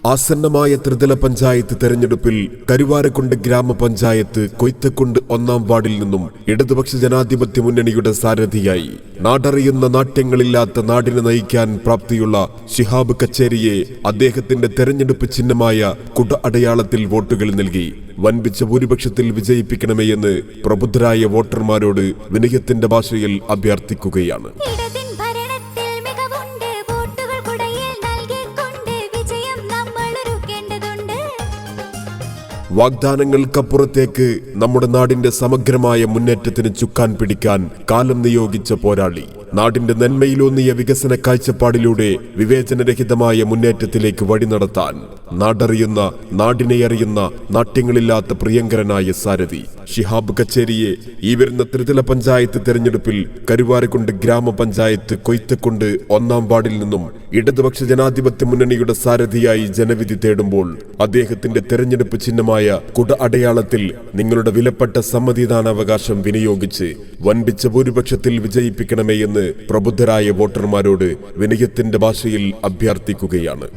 ആസന്നമായ ത്രിതല പഞ്ചായത്ത് തെരഞ്ഞെടുപ്പിൽ കരുവാരക്കുണ്ട് ഗ്രാമപഞ്ചായത്ത് കൊയ്ത്തക്കുണ്ട് 1-ാം വാർഡിൽ നിന്നും ഇടതുപക്ഷ ജനാധിപത്യ മുന്നണിയുടെ സാരഥിയായി നാടറിയുന്ന നാട്യങ്ങളില്ലാത്ത നാടിനെ നയിക്കാൻ പ്രാപ്തിയുള്ള ശിഹാബ് കച്ചേരിയെ അദ്ദേഹത്തിന്റെ തെരഞ്ഞെടുപ്പ് ചിഹ്നമായ കുട അടയാളത്തിൽ വോട്ടുകൾ നൽകി വൻപിച്ച ഭൂരിപക്ഷത്തിൽ വിജയിപ്പിക്കണമെന്ന് പ്രബുദ്ധരായ വോട്ടർമാരോട് വിനയത്തിന്റെ ഭാഷയിൽ അഭ്യർത്ഥിക്കുകയാണ്. വാഗ്ദാനങ്ങൾക്കപ്പുറത്തേക്ക് നമ്മുടെ നാടിന്റെ സമഗ്രമായ മുന്നേറ്റത്തിന് ചുക്കാൻ പിടിക്കാൻ കാലം നിയോഗിച്ച പോരാളി, നാടിന്റെ നന്മയിലൂന്നിയ വികസന കാഴ്ചപ്പാടിലൂടെ വിവേചനരഹിതമായ മുന്നേറ്റത്തിലേക്ക് വഴി നടത്താൻ നാടറിയുന്ന നാടിനെ അറിയുന്ന നാട്യങ്ങളില്ലാത്ത പ്രിയങ്കരനായ സാരഥി ശിഹാബ് കച്ചേരിയെ ഈ വരുന്ന ത്രിതല പഞ്ചായത്ത് തെരഞ്ഞെടുപ്പിൽ കരുവാരക്കുണ്ട് ഗ്രാമപഞ്ചായത്ത് കൊയ്ത്തക്കുണ്ട് 1-ാം വാർഡിൽ നിന്നും ഇടതുപക്ഷ ജനാധിപത്യ മുന്നണിയുടെ സാരഥിയായി ജനവിധി തേടുമ്പോൾ അദ്ദേഹത്തിന്റെ തെരഞ്ഞെടുപ്പ് ചിഹ്നമായ കുട അടയാളത്തിൽ നിങ്ങളുടെ വിലപ്പെട്ട സമ്മതിദാനാവകാശം വിനിയോഗിച്ച് വൻപിച്ച ഭൂരിപക്ഷത്തിൽ വിജയിപ്പിക്കണമേ എന്ന് പ്രബുദ്ധരായ വോട്ടർമാരോട് വിനയത്തിന്റെ ഭാഷയിൽ അഭ്യർത്ഥിക്കുകയാണ്.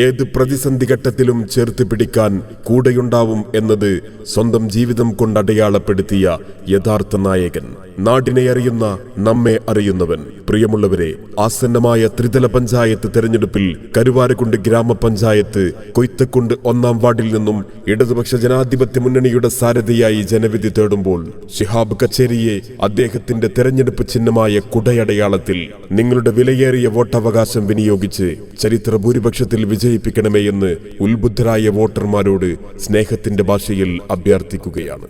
ഏത് പ്രതിസന്ധി ഘട്ടത്തിലും ചേർത്ത് പിടിക്കാൻ കൂടെയുണ്ടാവും എന്നത് സ്വന്തം ജീവിതം കൊണ്ട് അടയാളപ്പെടുത്തിയ യഥാർത്ഥ നായകൻ, നാടിനെ അറിയുന്ന നമ്മെ അറിയുന്നവൻ. പ്രിയമുള്ളവരെ, ആസന്നമായ ത്രിതല പഞ്ചായത്ത് തെരഞ്ഞെടുപ്പിൽ കരുവാരക്കുണ്ട് ഗ്രാമപഞ്ചായത്ത് കൊയ്ത്തക്കുണ്ട് 1-ാം വാർഡിൽ നിന്നും ഇടതുപക്ഷ ജനാധിപത്യ മുന്നണിയുടെ സാരഥിയായി ജനവിധി തേടുമ്പോൾ ശിഹാബ് കച്ചേരിയെ അദ്ദേഹത്തിന്റെ തെരഞ്ഞെടുപ്പ് ചിഹ്നമായ കുടയടയാളത്തിൽ നിങ്ങളുടെ വിലയേറിയ വോട്ടവകാശം വിനിയോഗിച്ച് ചരിത്ര ഭൂരിപക്ഷത്തിൽ വിജയിപ്പിക്കണമേ എന്ന് ഉത്ബുദ്ധരായ വോട്ടർമാരോട് സ്നേഹത്തിന്റെ ഭാഷയിൽ അഭ്യർത്ഥിക്കുകയാണ്.